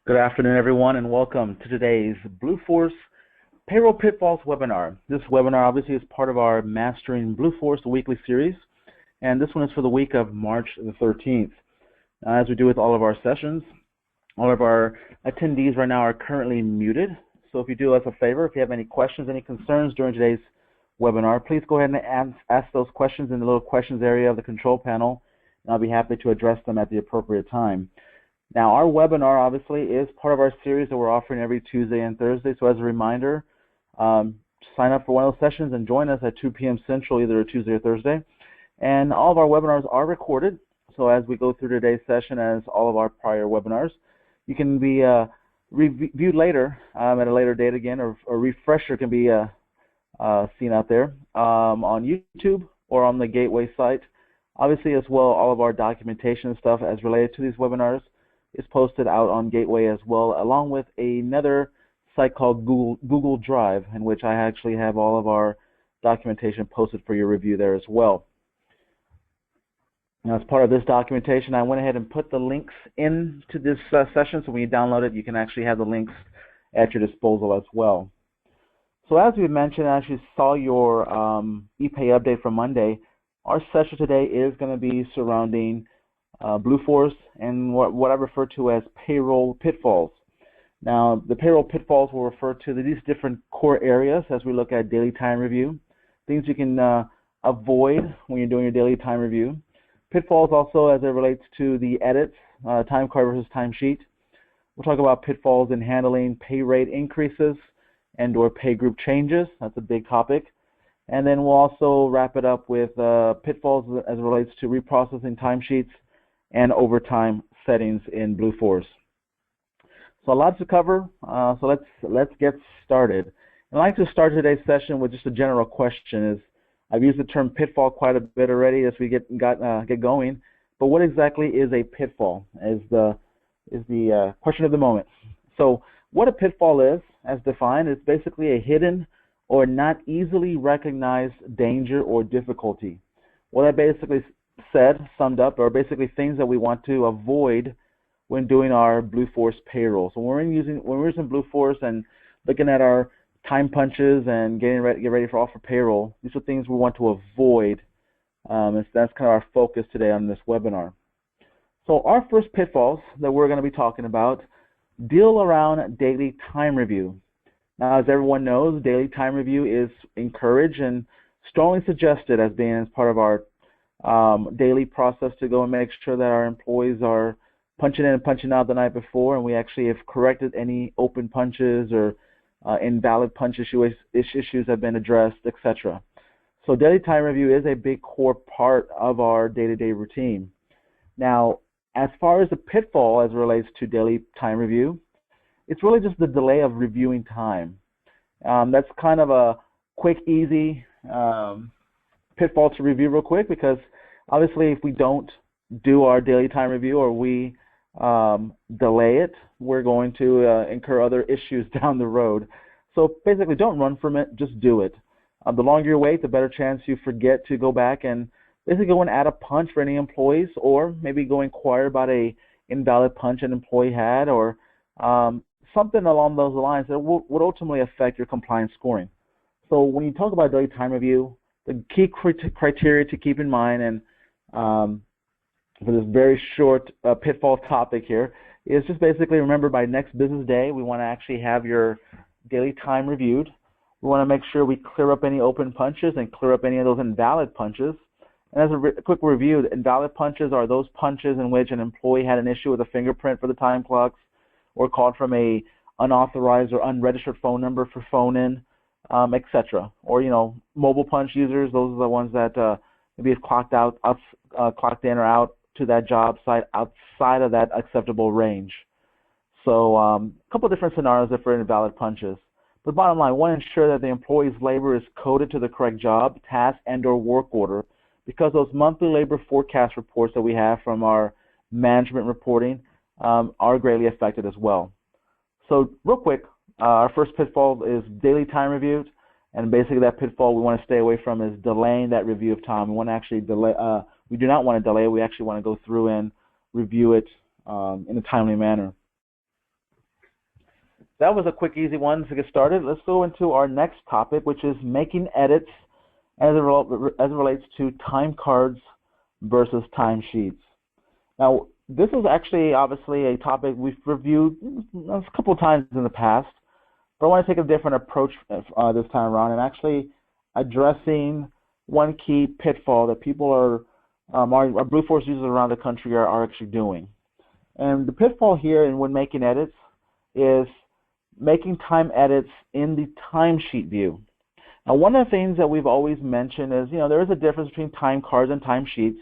Good afternoon, everyone, and welcome to today's Blueforce Payroll Pitfalls webinar. This webinar obviously is part of our Mastering Blueforce weekly series, and this one is for the week of March the 13th. As we do with all of our sessions, all of our attendees right now are currently muted. So if you do us a favor, if you have any questions, any concerns during today's webinar, please go ahead and ask those questions in the little questions area of the control panel, and I'll be happy to address them at the appropriate time. Now, our webinar obviously is part of our series that we're offering every Tuesday and Thursday. So as a reminder, sign up for one of those sessions and join us at 2 p.m. Central, either Tuesday or Thursday. And all of our webinars are recorded. So as we go through today's session, as all of our prior webinars, you can be reviewed later at a later date again, or a refresher can be seen out there on YouTube or on the Gateway site. Obviously, as well, all of our documentation and stuff as related to these webinars is posted out on Gateway as well, along with another site called Google Drive, in which I actually have all of our documentation posted for your review there as well. Now, as part of this documentation, I went ahead and put the links into this session, so when you download it, you can actually have the links at your disposal as well. So as we mentioned, as you saw your ePay update from Monday, our session today is going to be surrounding Blueforce and what I refer to as payroll pitfalls. Now, the payroll pitfalls will refer to these different core areas as we look at daily time review, things you can avoid when you're doing your daily time review. Pitfalls also as it relates to the edits, Timecard versus Timesheet. We'll talk about pitfalls in handling pay rate increases and or pay group changes. That's a big topic. And then we'll also wrap it up with pitfalls as it relates to reprocessing timesheets and overtime settings in Blueforce. So a lot to cover, so let's get started. I'd like to start today's session with just a general question. I've used the term pitfall quite a bit already as we get going, but what exactly is a pitfall is the question of the moment. So what a pitfall is, as defined, is basically a hidden or not easily recognized danger or difficulty. What I basically summed up, are basically things that we want to avoid when doing our Blueforce payroll. So when we're using Blueforce and looking at our time punches and get ready for payroll, these are things we want to avoid. That's kind of our focus today on this webinar. So our first pitfalls that we're going to be talking about deal around daily time review. Now, as everyone knows, daily time review is encouraged and strongly suggested as being as part of our daily process to go and make sure that our employees are punching in and punching out the night before, and we actually have corrected any open punches or invalid punch issues have been addressed, etc. So daily time review is a big core part of our day-to-day routine. Now, as far as the pitfall as it relates to daily time review, it's really just the delay of reviewing time. That's kind of a quick, easy pitfall to review real quick, because obviously if we don't do our daily time review or we delay it, we're going to incur other issues down the road. So basically, don't run from it, just do it. The longer you wait, the better chance you forget to go back and basically go and add a punch for any employees, or maybe go inquire about a invalid punch an employee had, or something along those lines that would ultimately affect your compliance scoring. So when you talk about daily time review, the key criteria to keep in mind, and for this very short pitfall topic here, is just basically remember by next business day, we want to actually have your daily time reviewed. We want to make sure we clear up any open punches and clear up any of those invalid punches. And as a quick review, the invalid punches are those punches in which an employee had an issue with a fingerprint for the time clocks, or called from a unauthorized or unregistered phone number for phone-in, etc. Or, mobile punch users, those are the ones that maybe have clocked in or out to that job site outside of that acceptable range. So a couple of different scenarios for invalid punches. But bottom line, we want to ensure that the employee's labor is coded to the correct job, task, and or work order, because those monthly labor forecast reports that we have from our management reporting are greatly affected as well. So real quick, our first pitfall is daily time reviewed, and basically that pitfall we want to stay away from is delaying that review of time. We want to actually delay. We do not want to delay. We actually want to go through and review it in a timely manner. that was a quick, easy one to get started. Let's go into our next topic, which is making edits as it relates to time cards versus timesheets. Now, this is actually obviously a topic we've reviewed a couple of times in the past, but I want to take a different approach this time around and actually addressing one key pitfall that people are, our Blueforce users around the country are actually doing. And the pitfall here in when making edits is making time edits in the timesheet view. Now, one of the things that we've always mentioned is, there is a difference between time cards and timesheets,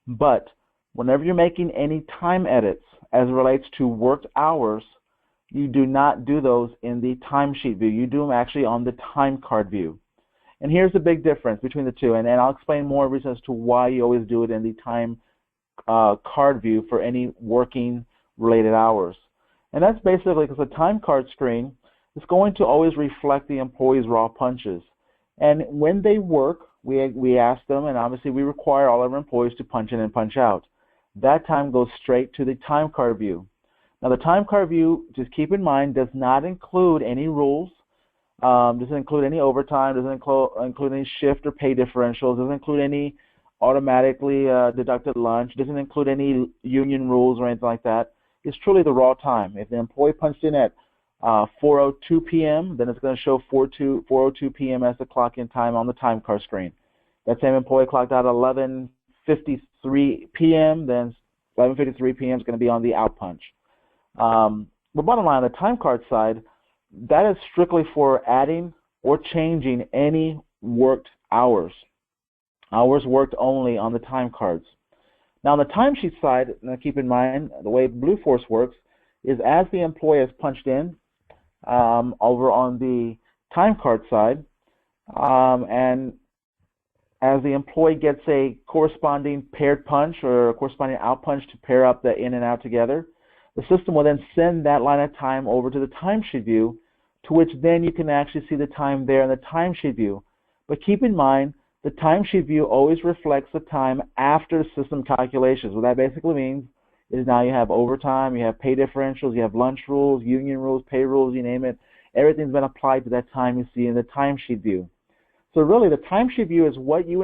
but whenever you're making any time edits as it relates to worked hours, you do not do those in the timesheet view. You do them actually on the time card view. And here's the big difference between the two, and I'll explain more reasons as to why you always do it in the time card view for any working related hours. And that's basically because the time card screen is going to always reflect the employee's raw punches. And when they work, we ask them, and obviously we require all of our employees to punch in and punch out. That time goes straight to the time card view. Now, the time card view, just keep in mind, does not include any rules, doesn't include any overtime, doesn't include any shift or pay differentials, doesn't include any automatically deducted lunch, doesn't include any union rules or anything like that. It's truly the raw time. If the employee punched in at 4:02 p.m., then it's going to show 4:02 p.m. as the clock-in time on the time card screen. That same employee clocked out at 11:53 p.m., then 11:53 p.m. is going to be on the out punch. But bottom line, on the time card side, that is strictly for adding or changing any worked hours. Hours worked only on the time cards. Now, on the timesheet side, keep in mind, the way Blueforce works is as the employee has punched in over on the time card side, and as the employee gets a corresponding paired punch or a corresponding out punch to pair up the in and out together, the system will then send that line of time over to the timesheet view, to which then you can actually see the time there in the timesheet view. But keep in mind, the timesheet view always reflects the time after system calculations. What that basically means is now you have overtime, you have pay differentials, you have lunch rules, union rules, pay rules, you name it. Everything's been applied to that time you see in the timesheet view. So really, the timesheet view is what you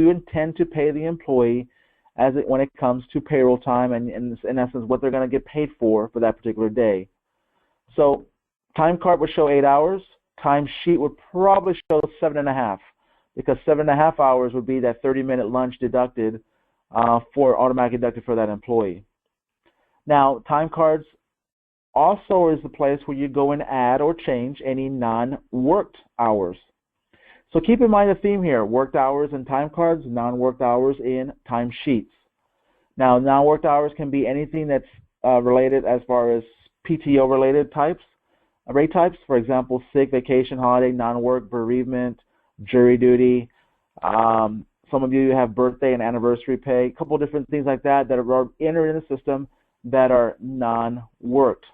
intend to pay the employee when it comes to payroll time, and in essence, what they're going to get paid for that particular day. So time card would show 8 hours. Timesheet would probably show 7.5. Because 7.5 hours would be that 30-minute lunch deducted automatically deducted for that employee. Now, time cards also is the place where you go and add or change any non-worked hours. So keep in mind the theme here: worked hours in time cards, non-worked hours in timesheets. Now, non-worked hours can be anything that's related as far as PTO-related rate types. For example, sick, vacation, holiday, non-work, bereavement, jury duty. Some of you have birthday and anniversary pay, a couple of different things like that that are entered in the system that are non-worked.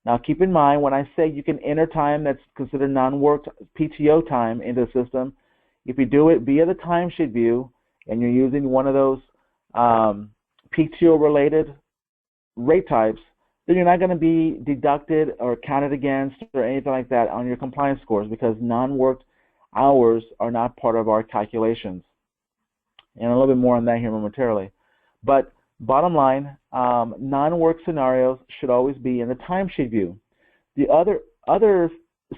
Now, keep in mind, when I say you can enter time that's considered non-worked PTO time into the system, if you do it via the timesheet view and you're using one of those PTO-related rate types, then you're not going to be deducted or counted against or anything like that on your compliance scores, because non-worked hours are not part of our calculations. And a little bit more on that here momentarily. But bottom line, non-work scenarios should always be in the timesheet view. The other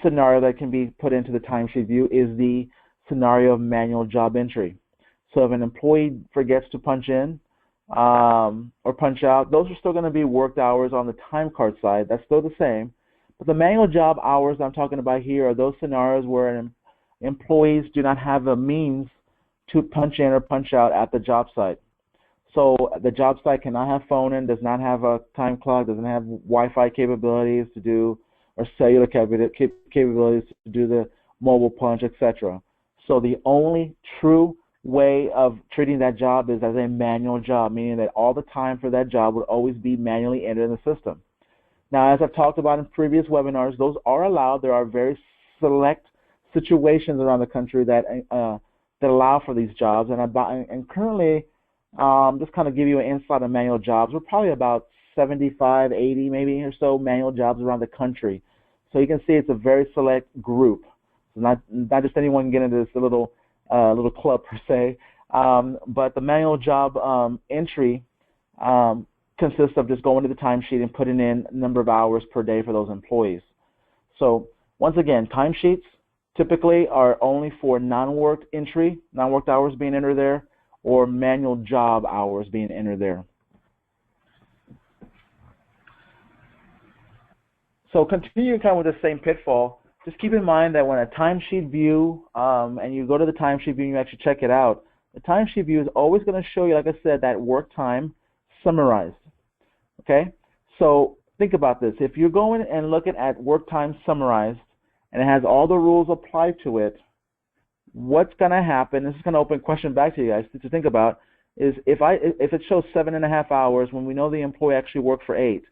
scenario that can be put into the timesheet view is the scenario of manual job entry. So if an employee forgets to punch in or punch out, those are still going to be worked hours on the time card side. That's still the same. But the manual job hours I'm talking about here are those scenarios where employees do not have a means to punch in or punch out at the job site. So the job site cannot have phone in, does not have a time clock, doesn't have Wi-Fi capabilities to do, or cellular capabilities to do the mobile punch, etc. So the only true way of treating that job is as a manual job, meaning that all the time for that job would always be manually entered in the system. Now, as I've talked about in previous webinars, those are allowed. There are very select situations around the country that allow for these jobs, and currently, just kind of give you an insight on manual jobs. We're probably about 75, 80 maybe or so manual jobs around the country. So you can see it's a very select group. So not just anyone can get into this little club per se, but the manual job entry consists of just going to the timesheet and putting in number of hours per day for those employees. So once again, timesheets typically are only for non-worked entry, non-worked hours being entered there, or manual job hours being entered there. So continuing kind of with the same pitfall, just keep in mind that when a timesheet view, and you go to the timesheet view and you actually check it out, the timesheet view is always going to show you, like I said, that work time summarized. Okay? So think about this. If you're going and looking at work time summarized, and it has all the rules applied to it, what's going to happen, this is going to open a question back to you guys to think about, is if it shows 7.5 hours when we know the employee actually worked for 8,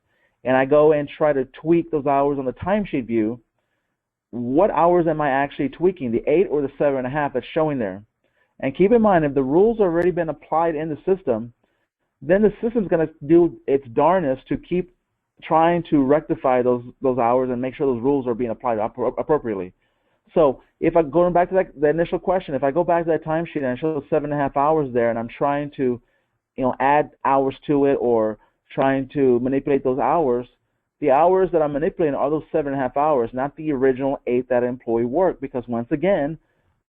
and I go and try to tweak those hours on the timesheet view, what hours am I actually tweaking, the 8 or the 7.5 that's showing there? And keep in mind, if the rules have already been applied in the system, then the system's going to do its darnest to keep trying to rectify those hours and make sure those rules are being applied appropriately. So if I going back to the initial question, if I go back to that timesheet and I show 7.5 hours there, and I'm trying to, add hours to it or trying to manipulate those hours, the hours that I'm manipulating are those 7.5 hours, not the original 8 that employee worked, because once again,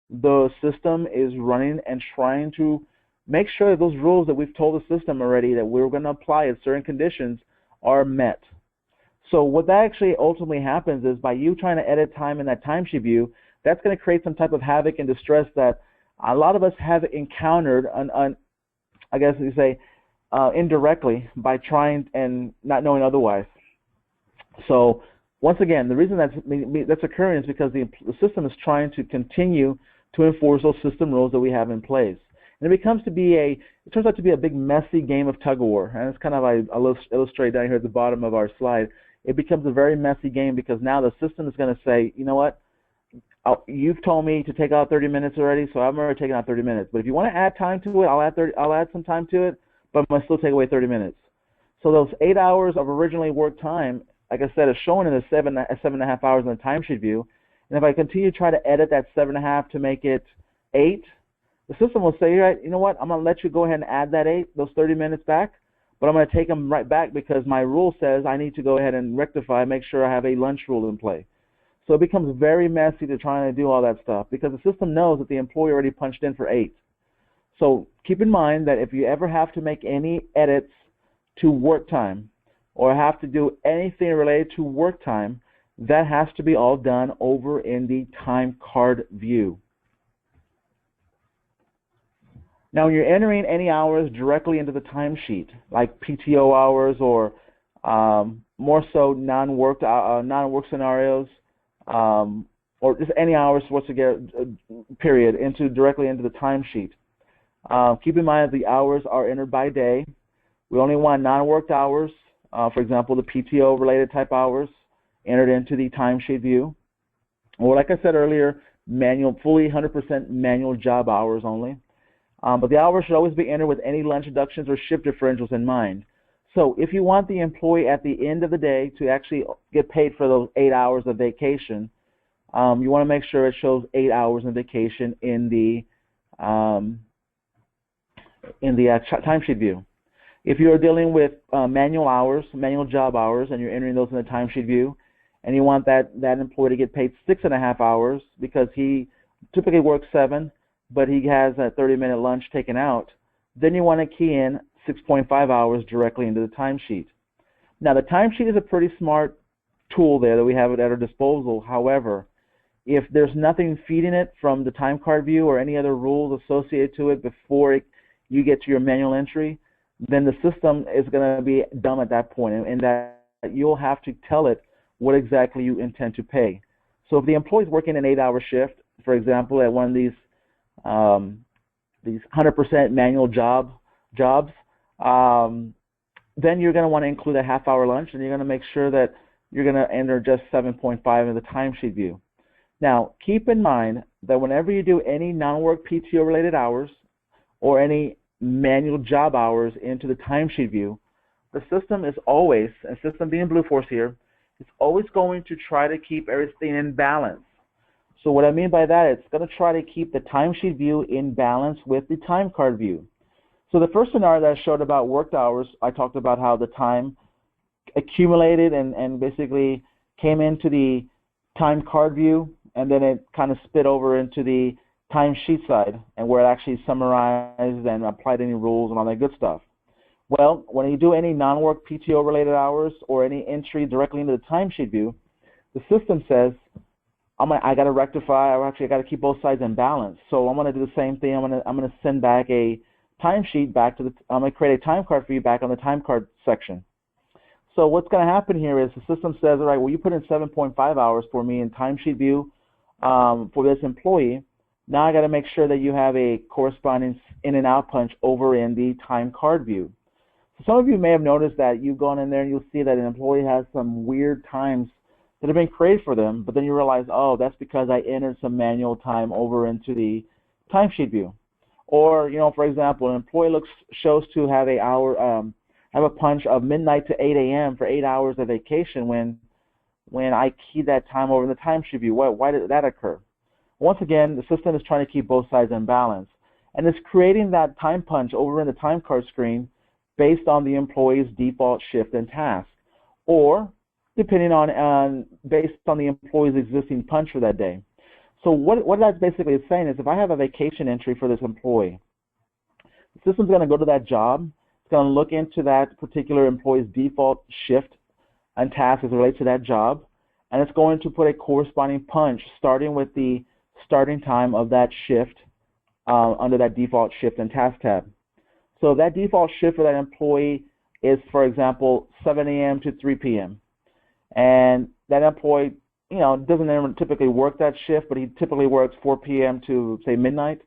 the system is running and trying to make sure that those rules that we've told the system already that we're going to apply at certain conditions are met. So what that actually ultimately happens is by you trying to edit time in that timesheet view, that's going to create some type of havoc and distress that a lot of us have encountered, I guess you say, indirectly by trying and not knowing otherwise. So once again, the reason that's occurring is because the system is trying to continue to enforce those system rules that we have in place. And it turns out to be a big messy game of tug of war. And it's kind of, I'll illustrate down here at the bottom of our slide. It becomes a very messy game because now the system is going to say, you know what, you've told me to take out 30 minutes already, so I'm already taking out 30 minutes. But if you want to add time to it, I'll add some time to it, but I'm going to still take away 30 minutes. So those 8 hours of originally worked time, like I said, is shown in the 7.5 hours in the timesheet view. And if I continue to try to edit that 7.5 to make it 8, the system will say, right, you know what, I'm going to let you go ahead and add that 8, those 30 minutes back, but I'm going to take them right back because my rule says I need to go ahead and rectify, make sure I have a lunch rule in play. So it becomes very messy to try to do all that stuff because the system knows that the employee already punched in for 8. So keep in mind that if you ever have to make any edits to work time or have to do anything related to work time, that has to be all done over in the time card view. Now, when you're entering any hours directly into the timesheet, like PTO hours or more so non-work scenarios, or just any hours period directly into the timesheet. Keep in mind that the hours are entered by day. We only want non-worked hours, for example, the PTO-related type hours, entered into the timesheet view. Or like I said earlier, fully 100% manual job hours only. But the hours should always be entered with any lunch deductions or shift differentials in mind. So if you want the employee at the end of the day to actually get paid for those 8 hours of vacation, you want to make sure it shows 8 hours of vacation in the timesheet view. If you're dealing with manual job hours, and you're entering those in the timesheet view, and you want that employee to get paid 6.5 hours because he typically works 7, but he has a 30-minute lunch taken out, then you want to key in 6.5 hours directly into the timesheet. Now, the timesheet is a pretty smart tool there that we have at our disposal. However, if there's nothing feeding it from the time card view or any other rules associated to it before you get to your manual entry, then the system is going to be dumb at that point, and that you'll have to tell it what exactly you intend to pay. So if the employee's working an 8-hour shift, for example, at one of these 100% manual jobs, then you're going to want to include a half-hour lunch, and you're going to make sure that you're going to enter just 7.5 in the timesheet view. Now, keep in mind that whenever you do any non-work PTO-related hours or any manual job hours into the timesheet view, the system is always, and system being Blueforce here, It's always going to try to keep everything in balance. So what I mean by that, it's going to try to keep the timesheet view in balance with the time card view. So the first scenario that I showed about worked hours, I talked about how the time accumulated and basically came into the time card view, and then it kind of spit over into the timesheet side, and where it actually summarized and applied any rules and all that good stuff. Well, when you do any non-work PTO related hours or any entry directly into the timesheet view, the system says, I got to rectify, or actually I got to keep both sides in balance. So I'm going to do the same thing. I'm going to send back a timesheet back to the. I'm going to create a time card for you back on the time card section. So what's going to happen here is the system says, all right, well, you put in 7.5 hours for me in timesheet view for this employee. Now I got to make sure that you have a corresponding in and out punch over in the time card view. So some of you may have noticed that you've gone in there and you'll see that an employee has some weird times that have been created for them, but then you realize, oh, that's because I entered some manual time over into the timesheet view. Or, you know, for example, an employee shows to have a punch of midnight to 8 a.m. for 8 hours of vacation when I keyed that time over in the timesheet view. Why did that occur? Once again, the system is trying to keep both sides in balance, and it's creating that time punch over in the time card screen based on the employee's default shift and task, or depending on based on the employee's existing punch for that day. So what that's basically saying is, if I have a vacation entry for this employee, the system's going to go to that job. It's going to look into that particular employee's default shift and task as it relates to that job, and it's going to put a corresponding punch starting with the starting time of that shift under that default shift and task tab. So that default shift for that employee is, for example, 7 a.m. to 3 p.m. And that employee, you know, doesn't typically work that shift, but he typically works 4 p.m. to, say, midnight.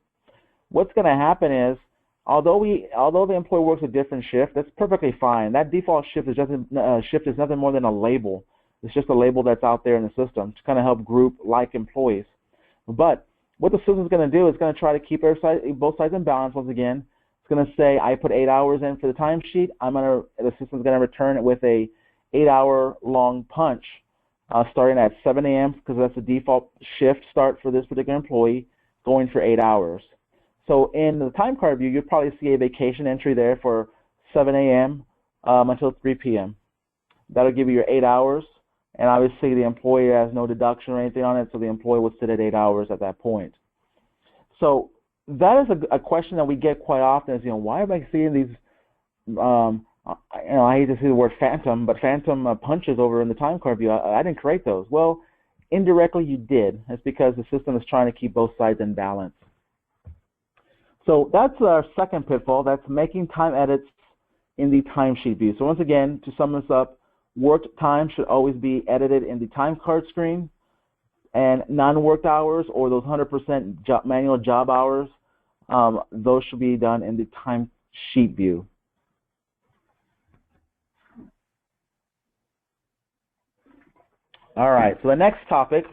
What's going to happen is, although the employee works a different shift, that's perfectly fine. That default shift is nothing more than a label. It's just a label that's out there in the system to kind of help group like employees. But what the system is going to do is going to try to keep both sides in balance once again. It's going to say, I put 8 hours in for the timesheet. The system's going to return it with a 8-hour long punch starting at 7 a.m. because that's the default shift start for this particular employee, going for 8 hours. So in the time card view, you'll probably see a vacation entry there for 7 a.m. Until 3 p.m. That'll give you your 8 hours, and obviously the employee has no deduction or anything on it, so the employee would sit at 8 hours at that point. So that is a question that we get quite often, is, you know, why am I seeing these, you know, I hate to say the word phantom, but phantom punches over in the time card view? I didn't create those. Well, indirectly you did. It's because the system is trying to keep both sides in balance. So that's our second pitfall. That's making time edits in the timesheet view. So once again, to sum this up, worked time should always be edited in the time card screen, and non-worked hours, or those 100% manual job hours, those should be done in the timesheet view. All right, so the next topic,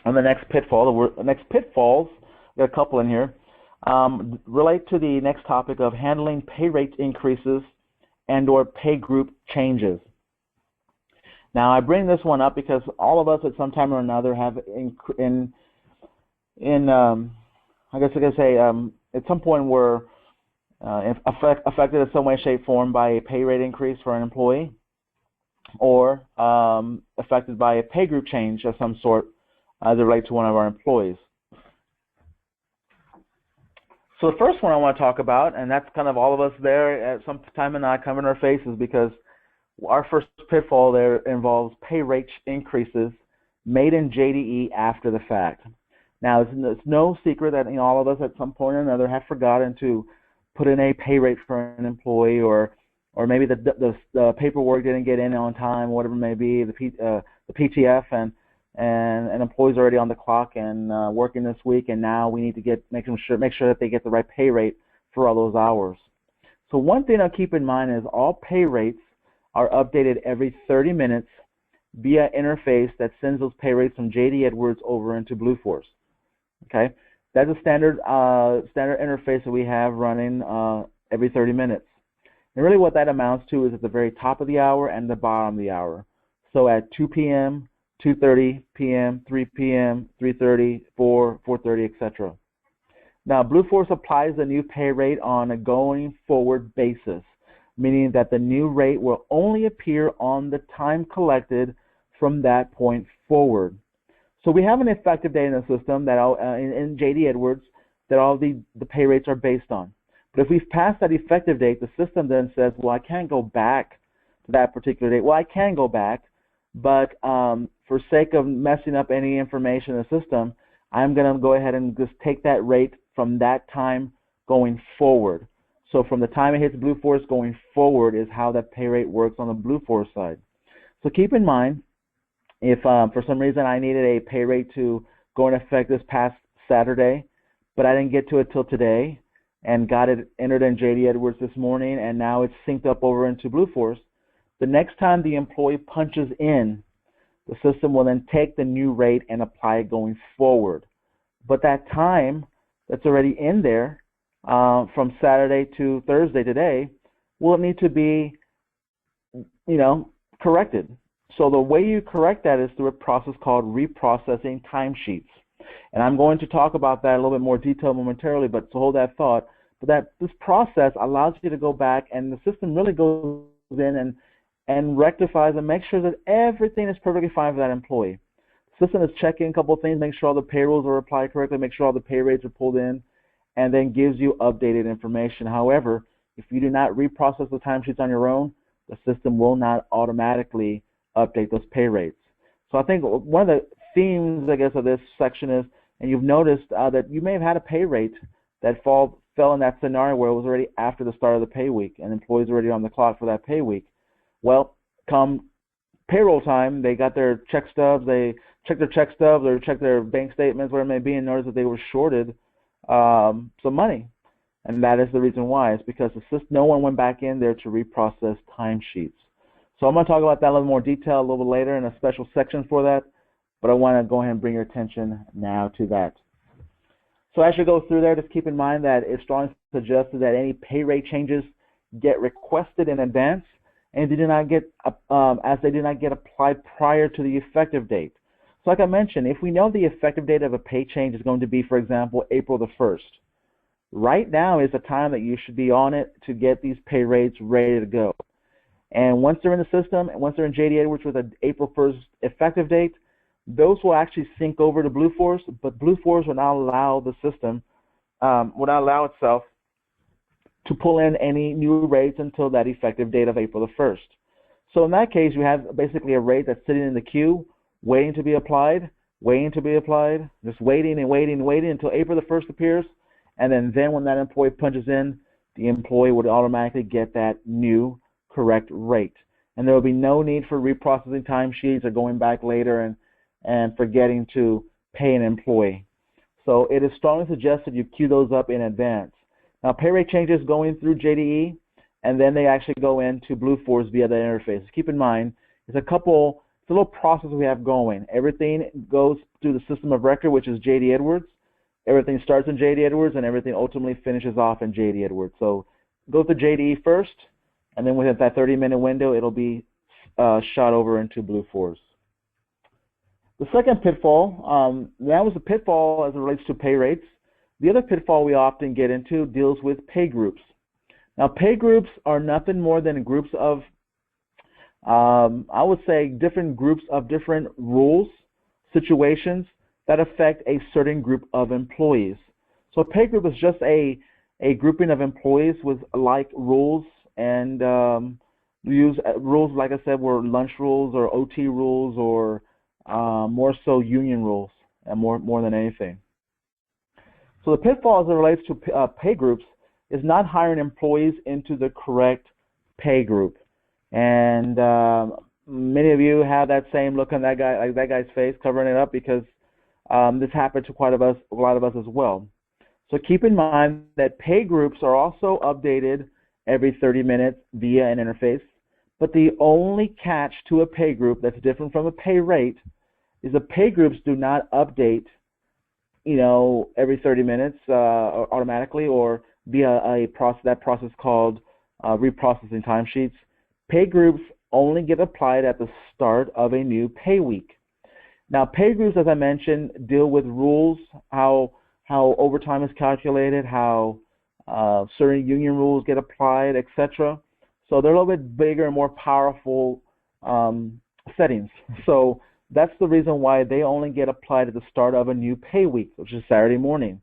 and the next pitfall, the next pitfalls, there are a couple in here, relate to the next topic of handling pay rate increases and or pay group changes. Now, I bring this one up because all of us at some time or another have I guess I could say at some point were affected in some way, shape, form by a pay rate increase for an employee, or affected by a pay group change of some sort as it relates to one of our employees. So the first one I want to talk about, and that's kind of all of us there at some time and not covering our faces, because our first pitfall there involves pay rate increases made in JDE after the fact. Now, it's no secret that, you know, all of us at some point or another have forgotten to put in a pay rate for an employee, or maybe the paperwork didn't get in on time, whatever it may be, the PTF, and an employee's already on the clock and working this week, and now we need to make sure that they get the right pay rate for all those hours. So one thing to keep in mind is all pay rates are updated every 30 minutes via interface that sends those pay rates from JD Edwards over into Blueforce. Okay, that's a standard interface that we have running every 30 minutes. And really what that amounts to is at the very top of the hour and the bottom of the hour. So at 2 p.m., 2:30 p.m., 3 p.m., 3:30, 4, 4:30, etc. Now, Blueforce applies the new pay rate on a going forward basis, meaning that the new rate will only appear on the time collected from that point forward. So we have an effective date in the system that in JD Edwards that all the pay rates are based on. But if we've passed that effective date, the system then says, well, I can't go back to that particular date. Well, I can go back, but for sake of messing up any information in the system, I'm going to go ahead and just take that rate from that time going forward. So from the time it hits Blueforce going forward is how that pay rate works on the Blueforce side. So keep in mind, if for some reason I needed a pay rate to go into effect this past Saturday, but I didn't get to it till today and got it entered in JD Edwards this morning, and now it's synced up over into Blueforce, the next time the employee punches in, the system will then take the new rate and apply it going forward. But that time that's already in there from Saturday to Thursday today will need to be, corrected. So the way you correct that is through a process called reprocessing timesheets. And I'm going to talk about that in a little bit more detail momentarily, but so hold that thought. But this process allows you to go back, and the system really goes in and rectifies and makes sure that everything is perfectly fine for that employee. The system is checking a couple of things, make sure all the payrolls are applied correctly, make sure all the pay rates are pulled in, and then gives you updated information. However, if you do not reprocess the timesheets on your own, the system will not automatically update those pay rates. So I think one of the themes, I guess, of this section is, and you've noticed that you may have had a pay rate that fell in that scenario where it was already after the start of the pay week and employees already on the clock for that pay week. Well, come payroll time, they got their check stubs, they checked their check stubs or checked their bank statements, whatever it may be, and noticed that they were shorted some money. And that is the reason why. It's because no one went back in there to reprocess timesheets. So I'm going to talk about that in a little more detail a little bit later in a special section for that, but I want to go ahead and bring your attention now to that. So as you go through there, just keep in mind that it's strongly suggested that any pay rate changes get requested in advance, and they do not get applied prior to the effective date. So like I mentioned, if we know the effective date of a pay change is going to be, for example, April the 1st, right now is the time that you should be on it to get these pay rates ready to go. And once they're in the system, and once they're in JD Edwards with an April 1st effective date, those will actually sync over to Blueforce, but Blueforce will not allow the system, will not allow itself to pull in any new rates until that effective date of April the 1st. So in that case, you have basically a rate that's sitting in the queue, waiting to be applied, just waiting and waiting and waiting until April the 1st appears, and then when that employee punches in, the employee would automatically get that new correct rate. And there will be no need for reprocessing timesheets or going back later and forgetting to pay an employee. So it is strongly suggested you queue those up in advance. Now, pay rate changes going through JDE, and then they actually go into Blueforce via the interface. Keep in mind, it's a little process we have going. Everything goes through the system of record, which is JD Edwards. Everything starts in JD Edwards, and everything ultimately finishes off in JD Edwards. So go to JDE first, and then within that 30-minute window, it'll be shot over into Blueforce. The second pitfall, that was a pitfall as it relates to pay rates. The other pitfall we often get into deals with pay groups. Now, pay groups are nothing more than groups of, I would say, different groups of different rules, situations that affect a certain group of employees. So a pay group is just a grouping of employees with like rules, and we use rules, like I said, were lunch rules or OT rules or more so union rules, and more than anything. So the pitfall as it relates to pay groups is not hiring employees into the correct pay group. And many of you have that same look on that guy's face, covering it up, because this happened to a lot of us as well. So keep in mind that pay groups are also updated every 30 minutes via an interface. But the only catch to a pay group that's different from a pay rate is the pay groups do not update, every 30 minutes automatically or via that process called reprocessing timesheets. Pay groups only get applied at the start of a new pay week. Now, pay groups, as I mentioned, deal with rules, how overtime is calculated, how certain union rules get applied, etc. So they're a little bit bigger and more powerful settings. So that's the reason why they only get applied at the start of a new pay week, which is Saturday morning.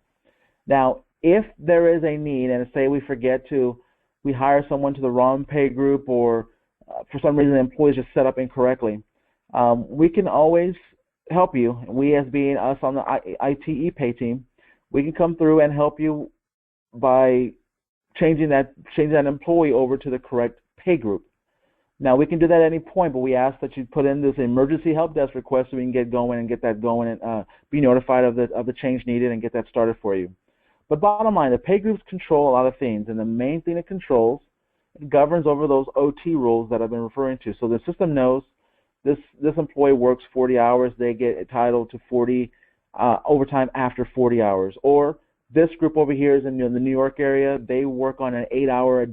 Now, if there is a need, and say we hire someone to the wrong pay group, or for some reason the employee is just set up incorrectly, we can always help you. We, as being us on the ITE pay team, we can come through and help you by changing that employee over to the correct pay group. Now, we can do that at any point, but we ask that you put in this emergency help desk request so we can get going and get that going and be notified of the change needed and get that started for you. But bottom line, the pay groups control a lot of things, and the main thing it controls, it governs over those OT rules that I've been referring to. So the system knows this employee works 40 hours, they get entitled to 40 overtime after 40 hours. Or this group over here is in the New York area, they work on an 8-hour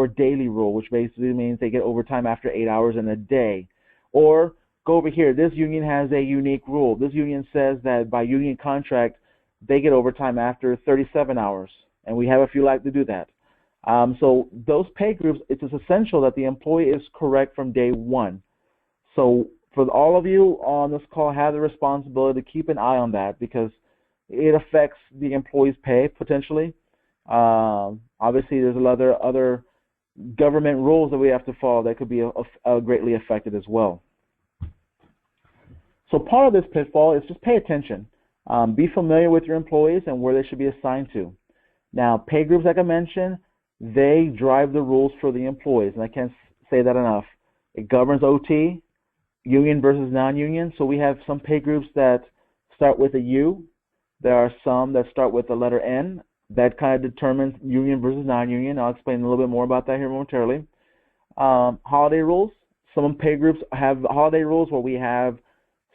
daily rule, which basically means they get overtime after 8 hours in a day. Or go over here, this union has a unique rule. This union says that by union contract, they get overtime after 37 hours, and we have a few like to do that. So those pay groups, it's essential that the employee is correct from day one. So for all of you on this call, have the responsibility to keep an eye on that, because it affects the employee's pay potentially. Obviously, there's other government rules that we have to follow that could be greatly affected as well. So part of this pitfall is just pay attention. Be familiar with your employees and where they should be assigned to. Now, pay groups, like I mentioned, they drive the rules for the employees, and I can't say that enough. It governs OT, union versus non-union. So we have some pay groups that start with a U. There are some that start with the letter N. That kind of determines union versus non-union. I'll explain a little bit more about that here momentarily. Holiday rules. Some pay groups have holiday rules where we have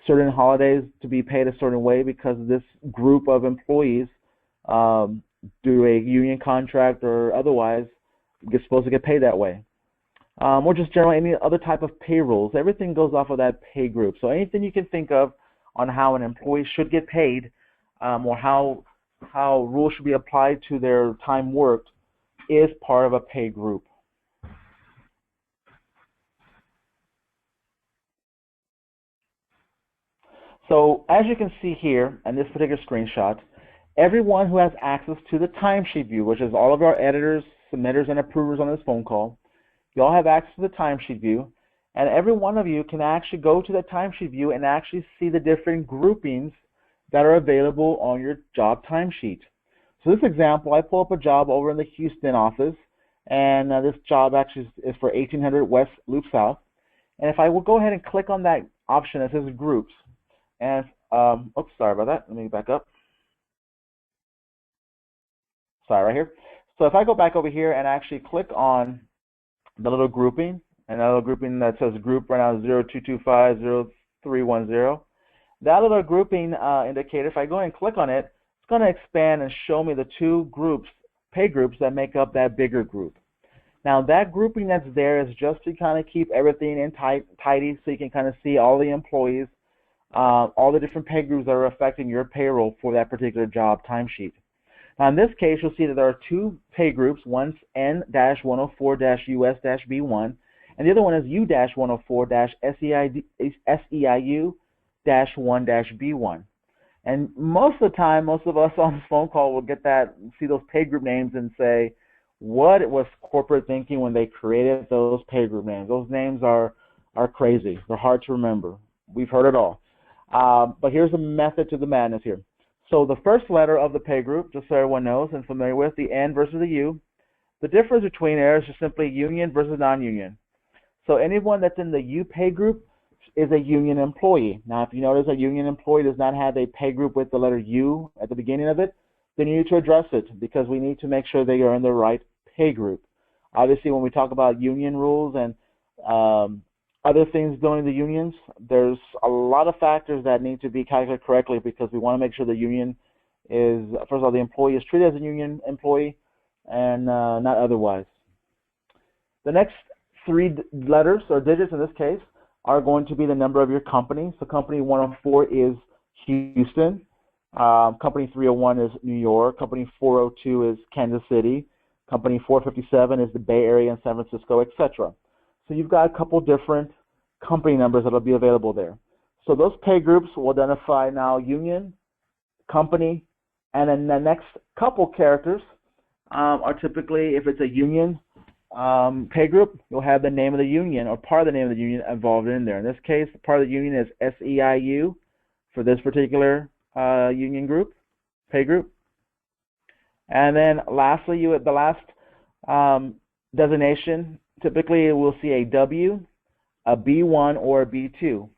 certain holidays to be paid a certain way because this group of employees do a union contract or otherwise get supposed to get paid that way. Or just generally any other type of pay rules. Everything goes off of that pay group. So anything you can think of on how an employee should get paid, or how rules should be applied to their time worked, is part of a pay group. So as you can see here in this particular screenshot, everyone who has access to the Timesheet View, which is all of our editors, submitters, and approvers on this phone call, you all have access to the Timesheet View, and every one of you can actually go to the Timesheet View and actually see the different groupings that are available on your job timesheet. So this example, I pull up a job over in the Houston office, and this job actually is for 1800 West Loop South. And if I will go ahead and click on that option that says groups, and oops, sorry about that. Let me back up. Sorry, right here. So if I go back over here and actually click on the little grouping, and that little grouping that says group right now is 02250310. That little grouping indicator, if I go and click on it, it's going to expand and show me the two groups, pay groups, that make up that bigger group. Now that grouping that's there is just to kind of keep everything in tidy, so you can kind of see all the employees, all the different pay groups that are affecting your payroll for that particular job timesheet. Now in this case, you'll see that there are two pay groups. One's N-104-US-B1, and the other one is U-104-SEIU-1-B1. And most of the time, most of us on this phone call will get that, see those pay group names and say, what was corporate thinking when they created those pay group names? Those names are crazy. They're hard to remember. We've heard it all. But here's the method to the madness here. So the first letter of the pay group, just so everyone knows and familiar with, the N versus the U, the difference between there is just simply union versus non-union. So anyone that's in the U pay group is a union employee. Now, if you notice a union employee does not have a pay group with the letter U at the beginning of it, then you need to address it, because we need to make sure they are in the right pay group. Obviously, when we talk about union rules and other things during the unions, there's a lot of factors that need to be calculated correctly, because we want to make sure the union is, first of all, the employee is treated as a union employee and not otherwise. The next three letters or digits in this case are going to be the number of your company. So company 104 is Houston. Company 301 is New York. Company 402 is Kansas City. Company 457 is the Bay Area and San Francisco, etc. So you've got a couple different company numbers that will be available there. So those pay groups will identify now union, company, and then the next couple characters are typically, if it's a union pay group, you'll have the name of the union or part of the name of the union involved in there. In this case, part of the union is SEIU for this particular union group, pay group. And then lastly, you at the last designation, typically we'll see a W, a B1, or a B2.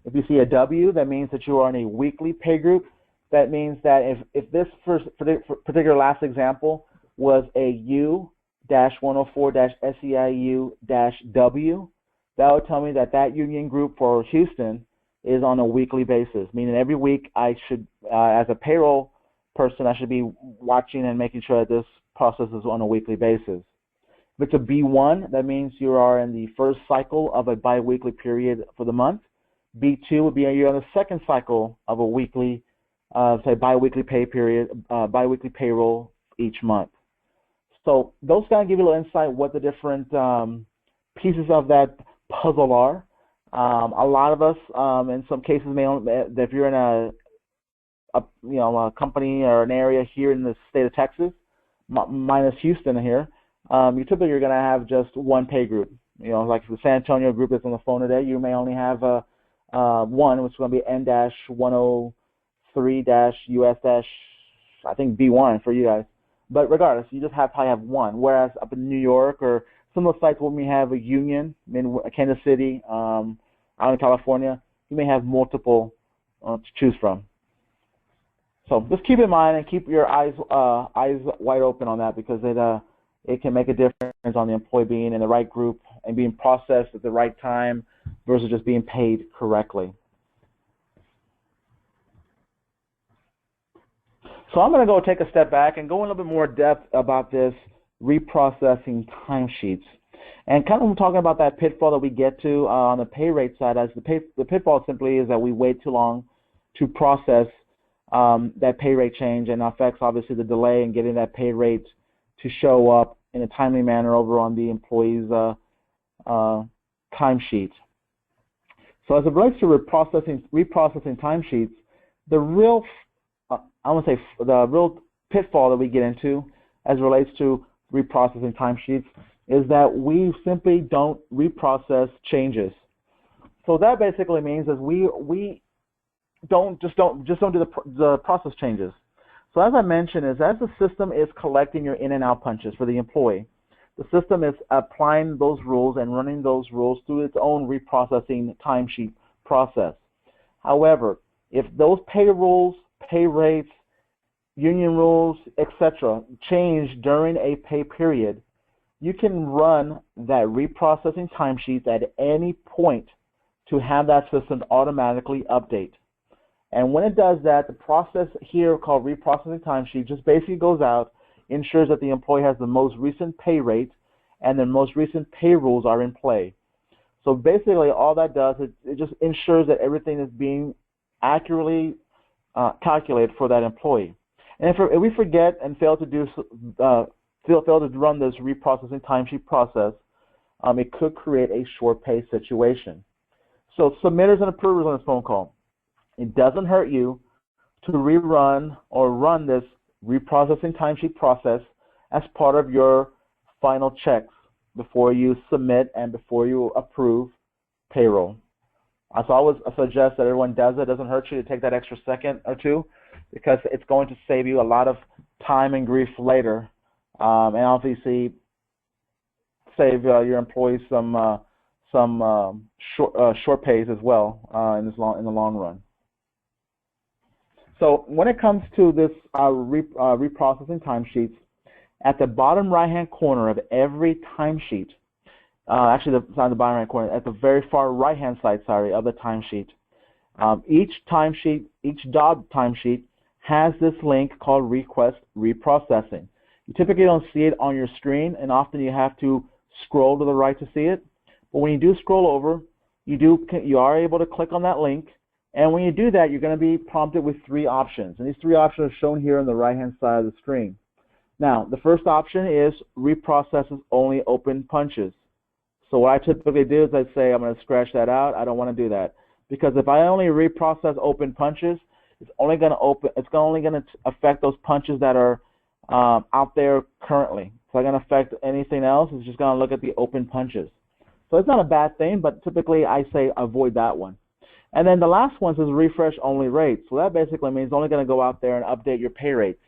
If you see a W, that means that you are in a weekly pay group. That means that if this first particular last example was a U-104-SEIU-W, that would tell me that that union group for Houston is on a weekly basis, meaning every week I should, as a payroll person, I should be watching and making sure that this process is on a weekly basis. If it's a B1, that means you are in the first cycle of a biweekly period for the month. B2 would be you're on the second cycle of a weekly, say biweekly pay period, biweekly payroll each month. So those kind of give you a little insight what the different pieces of that puzzle are. A lot of us, in some cases, if you're in a company or an area here in the state of Texas, minus Houston here, you're typically going to have just one pay group. Like the San Antonio group that's on the phone today, you may only have one, which is going to be N-103-US- I think B1 for you guys. But regardless, you just probably have one. Whereas up in New York or some of the sites where we have a union, in Kansas City, out in California, you may have multiple to choose from. So just keep in mind and keep your eyes wide open on that, because it can make a difference on the employee being in the right group and being processed at the right time versus just being paid correctly. So I'm going to go take a step back and go in a little bit more depth about this reprocessing timesheets. And kind of talking about that pitfall that we get to on the pay rate side, as the pitfall simply is that we wait too long to process that pay rate change, and affects obviously the delay in getting that pay rate to show up in a timely manner over on the employee's timesheet. So as it relates to reprocessing timesheets, the real pitfall that we get into as it relates to reprocessing timesheets is that we simply don't reprocess changes. So that basically means is we don't do the process changes. So as I mentioned, as the system is collecting your in and out punches for the employee, the system is applying those rules and running those rules through its own reprocessing timesheet process. However, if those pay rules, pay rates, union rules, etc. change during a pay period, you can run that reprocessing timesheet at any point to have that system automatically update. And when it does that, the process here called reprocessing timesheet just basically goes out, ensures that the employee has the most recent pay rate and the most recent pay rules are in play. So basically all that does is it just ensures that everything is being accurately calculated for that employee. And if we forget and fail to run this reprocessing timesheet process, it could create a short pay situation. So submitters and approvers on this phone call, it doesn't hurt you to rerun or run this reprocessing timesheet process as part of your final checks before you submit and before you approve payroll. So I always suggest that everyone does it. It doesn't hurt you to take that extra second or two, because it's going to save you a lot of time and grief later, and obviously save your employees some short pays as well in the long run. So when it comes to this reprocessing timesheets, at the bottom right-hand corner of every timesheet, actually it's not the bottom right corner, at the very far right-hand side, of the timesheet, each job timesheet has this link called Request Reprocessing. You typically don't see it on your screen, and often you have to scroll to the right to see it. But when you do scroll over, you are able to click on that link, and when you do that, you're going to be prompted with 3 options, and these 3 options are shown here on the right-hand side of the screen. Now, the first option is reprocesses only open punches. So what I typically do is I say I'm going to scratch that out. I don't want to do that, because if I only reprocess open punches, it's only going to affect those punches that are out there currently. It's not going to affect anything else. It's just going to look at the open punches. So it's not a bad thing, but typically I say avoid that one. And then the last one says refresh only rates. So that basically means it's only going to go out there and update your pay rates.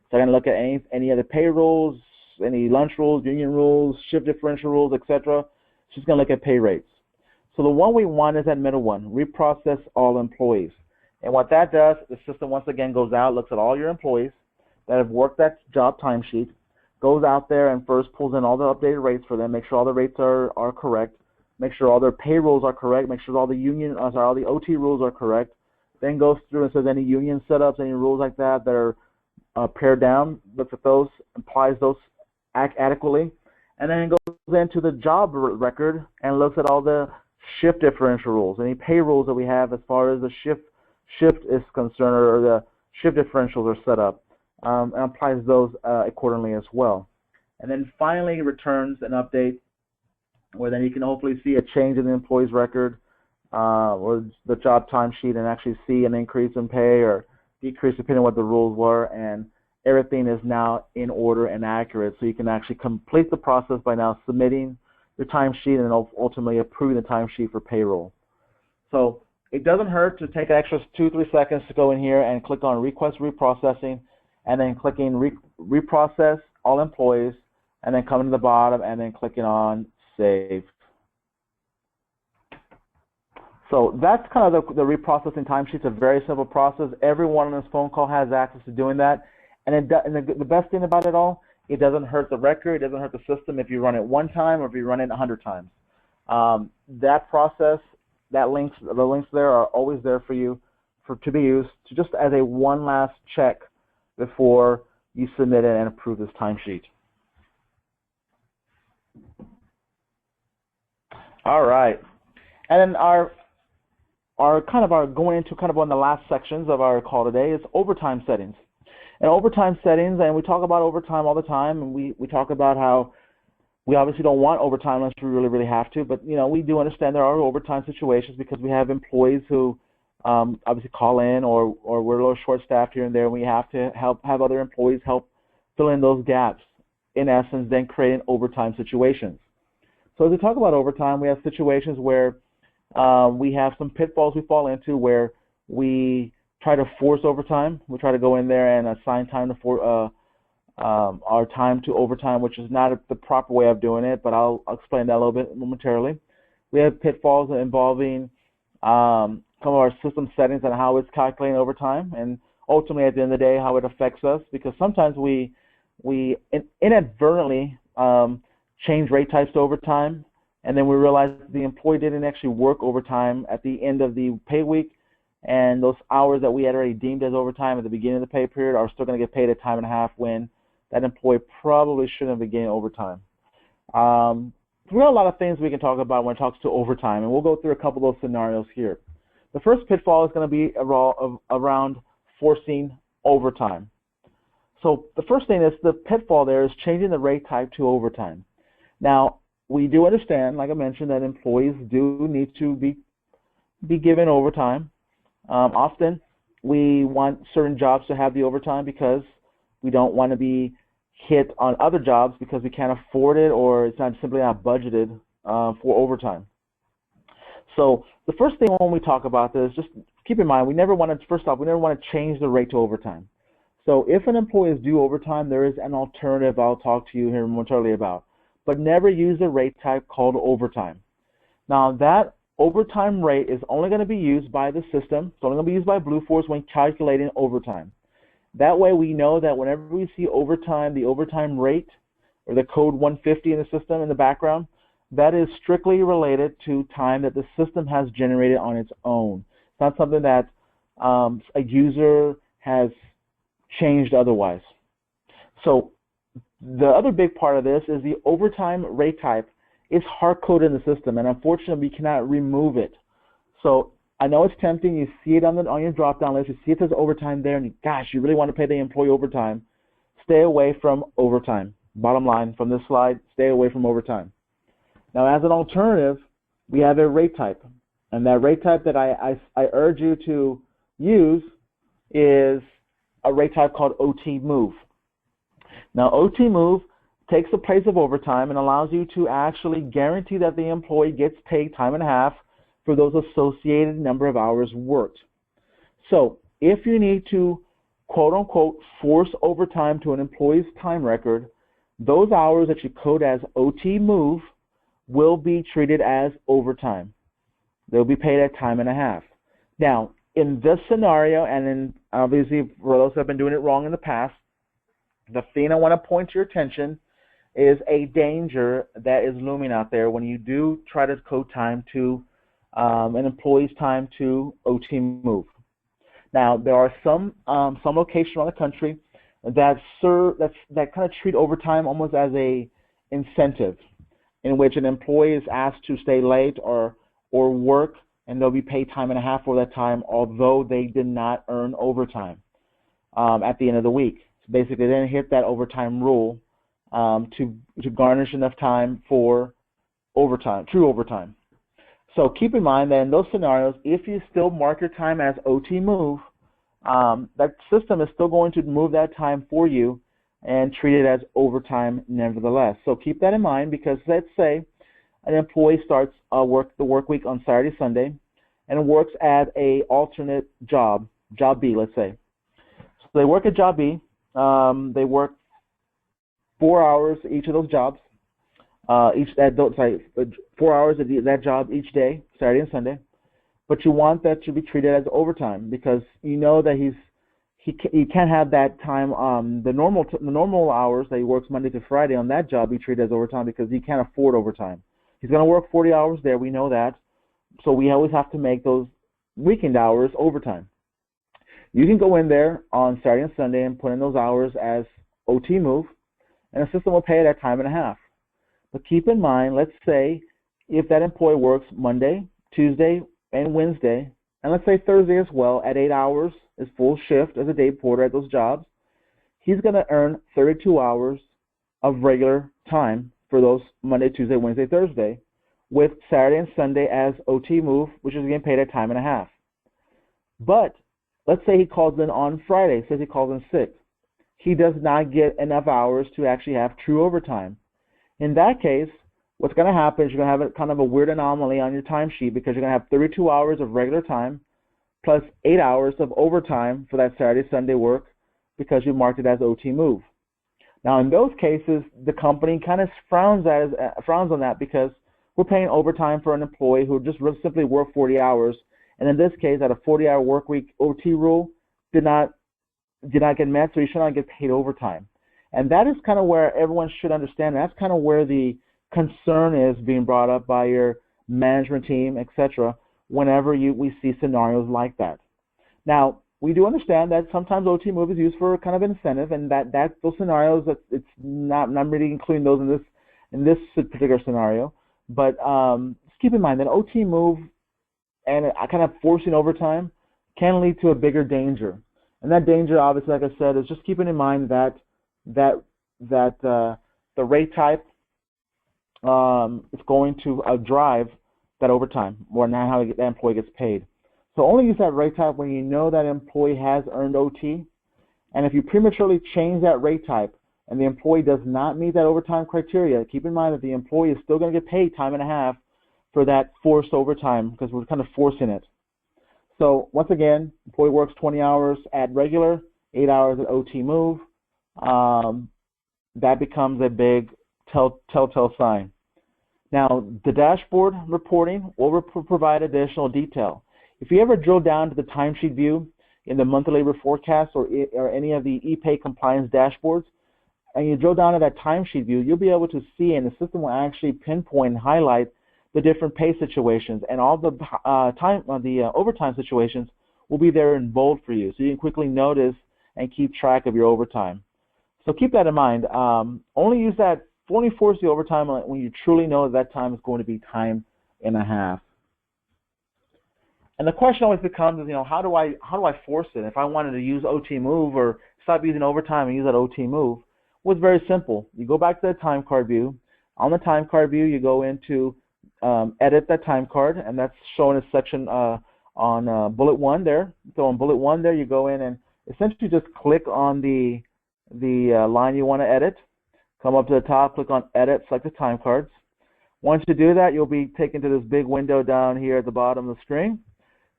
So I'm going to look at any other pay rules, any lunch rules, union rules, shift differential rules, etc. It's just going to look at pay rates. So the one we want is that middle one, reprocess all employees. And what that does, the system once again goes out, looks at all your employees that have worked that job timesheet, goes out there and first pulls in all the updated rates for them, make sure all the rates are correct, make sure all their payrolls are correct, make sure all the all the OT rules are correct, then goes through and says any union setups, any rules like that that are pared down, looks at those, applies those adequately, and then goes into the job record and looks at all the shift differential rules, any pay rules that we have as far as the shift is concerned, or the shift differentials are set up, and applies those accordingly as well. And then finally returns an update where then you can hopefully see a change in the employee's record or the job timesheet, and actually see an increase in pay or decrease depending on what the rules were, and everything is now in order and accurate, so you can actually complete the process by now submitting your timesheet and ultimately approving the timesheet for payroll. So it doesn't hurt to take an extra 2-3 seconds to go in here and click on Request Reprocessing, and then clicking Reprocess All Employees, and then coming to the bottom and then clicking on Save. So that's kind of the reprocessing timesheets, a very simple process. Everyone on this phone call has access to doing that. And the best thing about it all, it doesn't hurt the record, it doesn't hurt the system if you run it 1 time or if you run it 100 times. That process, the links there are always there for you to be used just as a one last check before you submit it and approve this timesheet. All right, and then our going into kind of one of the last sections of our call today is overtime settings. And overtime settings, and we talk about overtime all the time, and we talk about how we obviously don't want overtime unless we really have to, but we do understand there are overtime situations because we have employees who obviously call in, or we're a little short-staffed here and there, and we have to have other employees help fill in those gaps, in essence, then creating overtime situations. So as we talk about overtime, we have situations where we have some pitfalls we fall into where we try to force overtime. We try to go in there and assign time to our time to overtime, which is not the proper way of doing it, but I'll explain that a little bit momentarily. We have pitfalls involving some of our system settings and how it's calculating overtime, and ultimately at the end of the day how it affects us, because sometimes we inadvertently change rate types to overtime, and then we realize the employee didn't actually work overtime at the end of the pay week, and those hours that we had already deemed as overtime at the beginning of the pay period are still going to get paid at time and a half when that employee probably shouldn't have been getting overtime. There are a lot of things we can talk about when it talks to overtime, and we'll go through a couple of those scenarios here. The first pitfall is going to be around forcing overtime. So the first thing is the pitfall there is changing the rate type to overtime. Now, we do understand, like I mentioned, that employees do need to be given overtime. Often we want certain jobs to have the overtime because we don't want to be hit on other jobs because we can't afford it, or it's simply not budgeted for overtime. So the first thing when we talk about this, just keep in mind, we never want to change the rate to overtime. So if an employee is due overtime, there is an alternative I'll talk to you here momentarily about, but never use a rate type called overtime. Now that overtime rate is only going to be used by the system. It's only going to be used by Blueforce when calculating overtime. That way we know that whenever we see overtime, the overtime rate, or the code 150 in the system in the background, that is strictly related to time that the system has generated on its own. It's not something that a user has changed otherwise. So The other big part of this is the overtime rate type is hard-coded in the system, and unfortunately, we cannot remove it. So I know it's tempting. You see it on your drop-down list. You see it says overtime there, and gosh, you really want to pay the employee overtime. Stay away from overtime. Bottom line from this slide, stay away from overtime. Now, as an alternative, we have a rate type, and that rate type that I urge you to use is a rate type called OT Move. Now, OT Move takes the place of overtime and allows you to actually guarantee that the employee gets paid time and a half for those associated number of hours worked. So if you need to, quote unquote, force overtime to an employee's time record, those hours that you code as OT Move will be treated as overtime. They'll be paid at time and a half. Now, in this scenario, and in obviously for those who have been doing it wrong in the past, the thing I want to point to your attention is a danger that is looming out there when you do try to code time to an employee's time to OT Move. Now, there are some locations around the country that kind of treat overtime almost as a incentive, in which an employee is asked to stay late or work, and they'll be paid time and a half for that time, although they did not earn overtime at the end of the week. So basically, they didn't hit that overtime rule to garnish enough time for overtime, true overtime. So keep in mind that in those scenarios, if you still mark your time as OT Move, that system is still going to move that time for you and treat it as overtime nevertheless. So keep that in mind, because let's say an employee starts the work week on Saturday, Sunday, and works at a alternate job B, let's say. So they work at job B. They work 4 hours each of those jobs. 4 hours at that job each day, Saturday and Sunday. But you want that to be treated as overtime, because you know that he can't have that time the normal hours that he works Monday to Friday on that job be treated as overtime, because he can't afford overtime. He's going to work 40 hours there, we know that. So we always have to make those weekend hours overtime. You can go in there on Saturday and Sunday and put in those hours as OT Move, and the system will pay it at time and a half. But keep in mind, let's say if that employee works Monday, Tuesday, and Wednesday, and let's say Thursday as well, at 8 hours, is full shift as a day porter at those jobs, he's going to earn 32 hours of regular time for those Monday, Tuesday, Wednesday, Thursday, with Saturday and Sunday as OT Move, which is getting paid at time and a half. But let's say he calls in on Friday, says he calls in sick. He does not get enough hours to actually have true overtime. In that case, what's going to happen is you're going to have kind of a weird anomaly on your timesheet, because you're going to have 32 hours of regular time plus 8 hours of overtime for that Saturday, Sunday work, because you marked it as OT Move. Now, in those cases, the company kind of frowns on that, because we're paying overtime for an employee who just simply worked 40 hours, and in this case, at a 40-hour work week, OT rule did not get met, so you should not get paid overtime. And that is kind of where everyone should understand. That's kind of where the concern is being brought up by your management team, etc., whenever we see scenarios like that. Now, we do understand that sometimes OT Move is used for kind of incentive, and that those scenarios, it's not really including those in this particular scenario. But just keep in mind that OT Move and kind of forcing overtime can lead to a bigger danger. And that danger, obviously, like I said, is just keeping in mind that the rate type is going to drive that overtime, or not how that employee gets paid. So only use that rate type when you know that employee has earned OT. And if you prematurely change that rate type and the employee does not meet that overtime criteria, keep in mind that the employee is still going to get paid time and a half for that forced overtime, because we're kind of forcing it. So once again, employee works 20 hours at regular, 8 hours at OT Move. That becomes a big telltale sign. Now, the dashboard reporting will provide additional detail. If you ever drill down to the Timesheet View in the monthly labor forecast or any of the ePay compliance dashboards, and you drill down to that Timesheet View, you'll be able to see, and the system will actually pinpoint and highlight the different pay situations, and all the overtime situations will be there in bold for you, so you can quickly notice and keep track of your overtime. So keep that in mind. Only force the overtime when you truly know that time is going to be time and a half. And the question always becomes is, how do I force it? If I wanted to use OT move or stop using overtime and use that OT move, well, it's very simple. You go back to the time card view. On the time card view, you go into edit that time card, and that's shown in a section on bullet 1 there. So on bullet 1 there, you go in and essentially just click on the line you want to edit. Come up to the top, click on edit, select the time cards. Once you do that, you'll be taken to this big window down here at the bottom of the screen,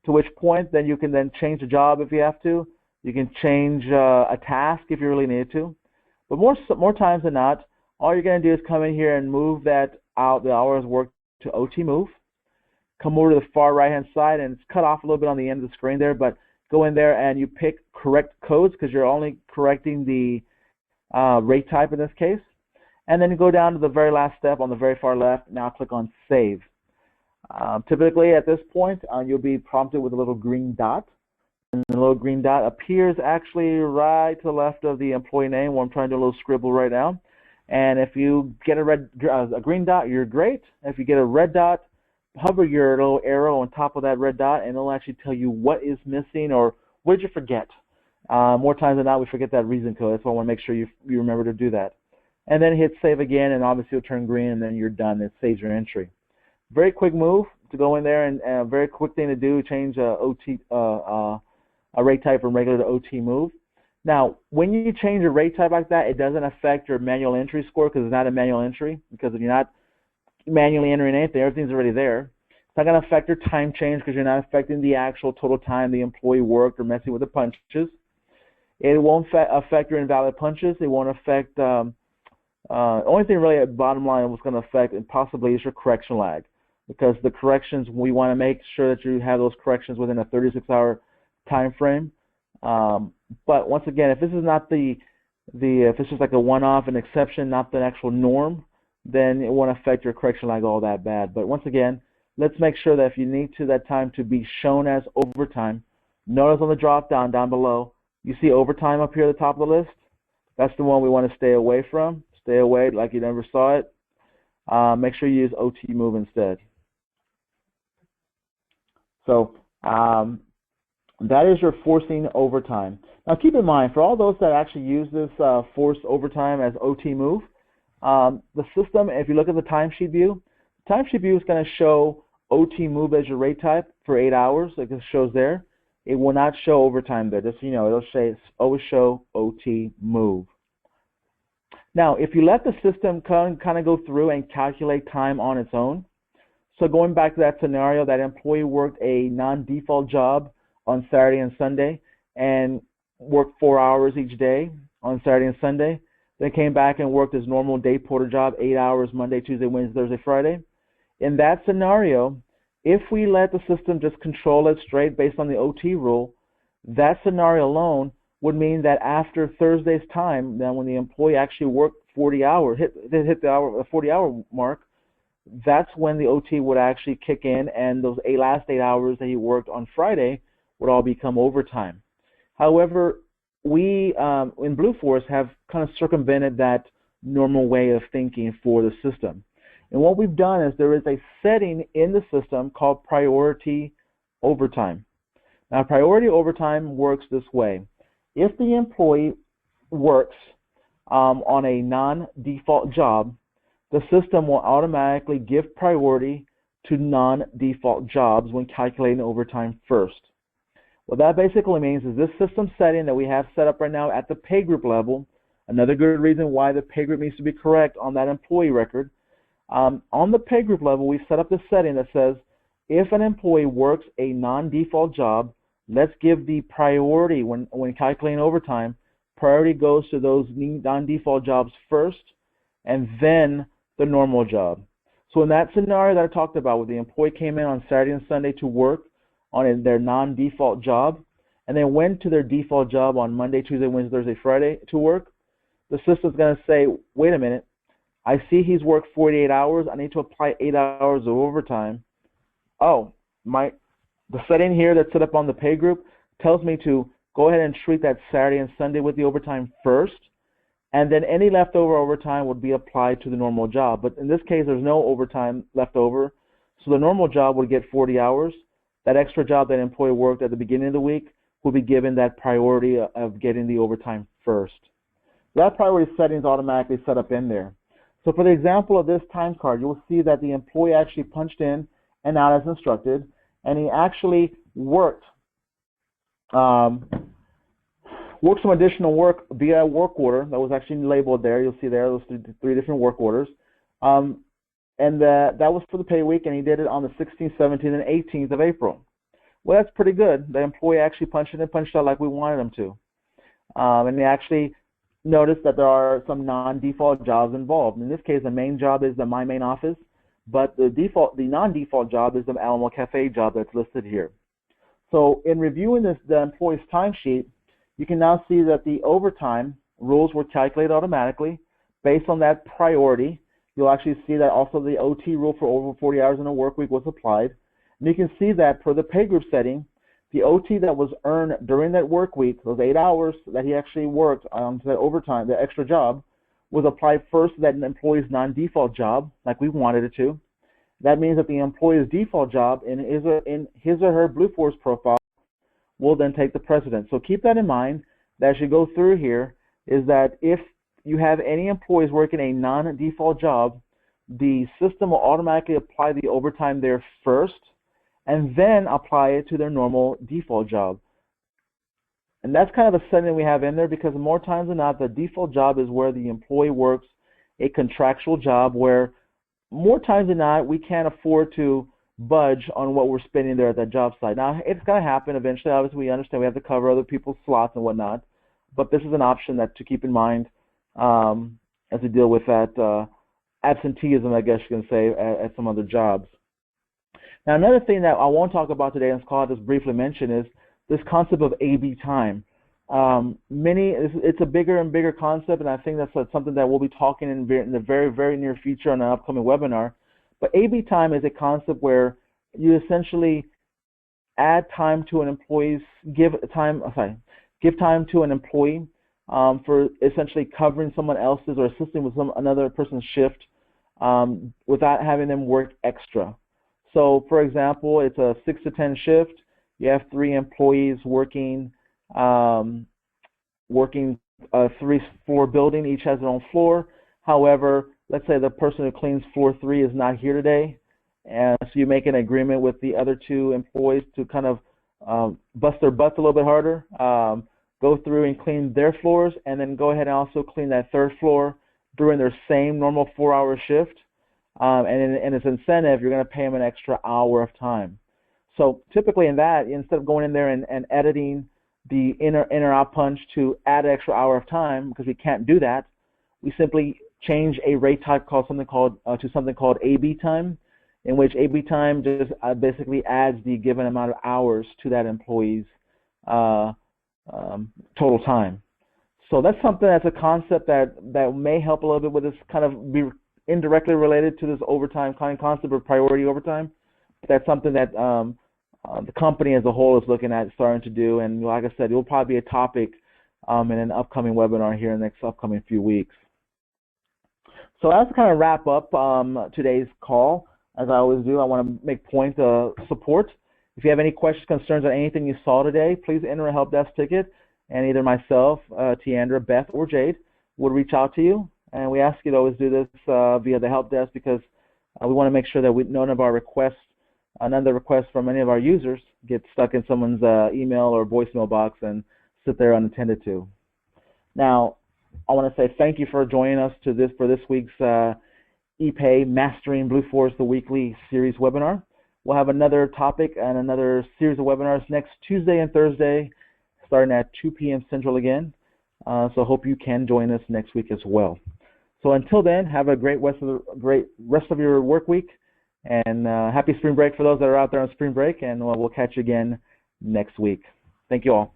to which point then you can then change the job if you have to. You can change a task if you really need to. But more times than not, all you're going to do is come in here and move that out, the hours worked, to OT move. Come over to the far right-hand side, and it's cut off a little bit on the end of the screen there, but go in there and you pick correct codes because you're only correcting the rate type in this case. And then you go down to the very last step on the very far left. Now click on Save. Typically at this point, you'll be prompted with a little green dot. And the little green dot appears actually right to the left of the employee name, where I'm trying to do a little scribble right now. And if you get a green dot, you're great. If you get a red dot, hover your little arrow on top of that red dot, and it'll actually tell you what is missing or what did you forget. More times than not, we forget that reason code. That's why I want to make sure you remember to do that. And then hit save again, and obviously it'll turn green, and then you're done. It saves your entry. Very quick move to go in there, and a very quick thing to do, change a rate type from regular to OT move. Now, when you change a rate type like that, it doesn't affect your manual entry score because it's not a manual entry, because if you're not manually entering anything, everything's already there. It's not going to affect your time change because you're not affecting the actual total time the employee worked or messing with the punches. It won't affect your invalid punches. It won't affect, only thing really at bottom line what's going to affect and possibly is your correction lag, because the corrections, we want to make sure that you have those corrections within a 36-hour time frame. But once again, if this is not if it's just like a one-off, an exception, not the actual norm, then it won't affect your correction lag all that bad. But once again, let's make sure that if you need that time to be shown as overtime, notice on the drop-down down below, you see overtime up here at the top of the list. That's the one we want to stay away from. Stay away like you never saw it. Make sure you use OT move instead. So that is your forcing overtime. Now keep in mind, for all those that actually use this force overtime as OT move, the system, if you look at the timesheet view, is going to show OT move as your rate type for 8 hours, like it shows there. It will not show overtime there. Just so you know, it'll always show OT move. Now, if you let the system kind of go through and calculate time on its own, so going back to that scenario, that employee worked a non-default job on Saturday and Sunday and worked 4 hours each day on Saturday and Sunday, then came back and worked his normal day porter job, 8 hours Monday, Tuesday, Wednesday, Thursday, Friday. In that scenario, if we let the system just control it straight based on the OT rule, that scenario alone would mean that after Thursday's time, then when the employee actually worked 40 hours, hit the 40-hour mark, that's when the OT would actually kick in, and those last 8 hours that he worked on Friday would all become overtime. However, we in Blueforce have kind of circumvented that normal way of thinking for the system. And what we've done is there is a setting in the system called priority overtime. Now, priority overtime works this way. If the employee works on a non-default job, the system will automatically give priority to non-default jobs when calculating overtime first. What that basically means is this system setting that we have set up right now at the pay group level, another good reason why the pay group needs to be correct on that employee record. On the pay group level, we've set up this setting that says if an employee works a non-default job, let's give the priority when calculating overtime. Priority goes to those non-default jobs first, and then the normal job. So in that scenario that I talked about, where the employee came in on Saturday and Sunday to work on their non-default job, and then went to their default job on Monday, Tuesday, Wednesday, Thursday, Friday to work, the system's going to say, wait a minute, I see he's worked 48 hours. I need to apply 8 hours of overtime. Oh, the setting here that's set up on the pay group tells me to go ahead and treat that Saturday and Sunday with the overtime first, and then any leftover overtime would be applied to the normal job. But in this case, there's no overtime left over, so the normal job would get 40 hours. That extra job that employee worked at the beginning of the week will be given that priority of getting the overtime first. That priority setting is automatically set up in there. So for the example of this time card, you'll see that the employee actually punched in and out as instructed, and he actually worked some additional work via work order that was actually labeled there. You'll see there those three different work orders. And that was for the pay week, and he did it on the 16th, 17th, and 18th of April. Well, that's pretty good. The employee actually punched in and punched out like we wanted him to. And they actually noticed that there are some non-default jobs involved. In this case, the main job is the My Main Office, but the non-default job is the Alamo Cafe job that's listed here. So in reviewing the employee's timesheet, you can now see that the overtime rules were calculated automatically based on that priority. You'll actually see that also the OT rule for over 40 hours in a work week was applied. And you can see that for the pay group setting, the OT that was earned during that work week, those 8 hours that he actually worked on that overtime, the extra job, was applied first to that employee's non-default job, like we wanted it to. That means that the employee's default job in his or her Blueforce profile will then take the precedence. So keep that in mind, that as you go through here, is that if you have any employees working a non-default job, the system will automatically apply the overtime there first, and then apply it to their normal default job. And that's kind of the setting we have in there, because more times than not, the default job is where the employee works a contractual job where more times than not, we can't afford to budge on what we're spending there at that job site. Now, it's going to happen eventually. Obviously, we understand we have to cover other people's slots and whatnot, but this is an option that to keep in mind as we deal with that absenteeism, I guess you can say, at some other jobs. Now, another thing that I won't talk about today, and I'll just briefly mention, is this concept of A/B time. It's a bigger and bigger concept, and I think that's something that we'll be talking in the very, very near future on an upcoming webinar. But A/B time is a concept where you essentially add time to an employee's give time to an employee for essentially covering someone else's or assisting with another person's shift without having them work extra. So, for example, it's a 6 to 10 shift. You have 3 employees working a 3-floor building. Each has their own floor. However, let's say the person who cleans floor 3 is not here today, and so you make an agreement with the other 2 employees to kind of bust their butts a little bit harder, go through and clean their floors, and then go ahead and also clean that 3rd floor during their same normal 4-hour shift. And as incentive, you're going to pay them an extra hour of time. So typically in that, instead of going in there and editing the in-or-out punch to add an extra hour of time, because we can't do that, we simply change a rate type to something called A/B time, in which A/B time just basically adds the given amount of hours to that employee's total time. So that's something that's a concept that may help a little bit with this, kind of be indirectly related to this overtime kind of concept of priority overtime. But that's something that the company as a whole is looking at starting to do, and like I said, it will probably be a topic in an upcoming webinar here in the next upcoming few weeks. So as to kind of wrap up today's call, as I always do, I want to make point of support. If you have any questions, concerns on anything you saw today, please enter a help desk ticket, and either myself, Tiandra, Beth, or Jade would reach out to you. And we ask you to always do this via the help desk, because we want to make sure that none of the requests from any of our users get stuck in someone's email or voicemail box and sit there unattended to. Now, I want to say thank you for joining us for this week's ePay Mastering Blueforce, the weekly series webinar. We'll have another topic and another series of webinars next Tuesday and Thursday, starting at 2 p.m. Central again. So hope you can join us next week as well. So until then, have a great rest of your work week, and happy spring break for those that are out there on spring break, and we'll catch you again next week. Thank you all.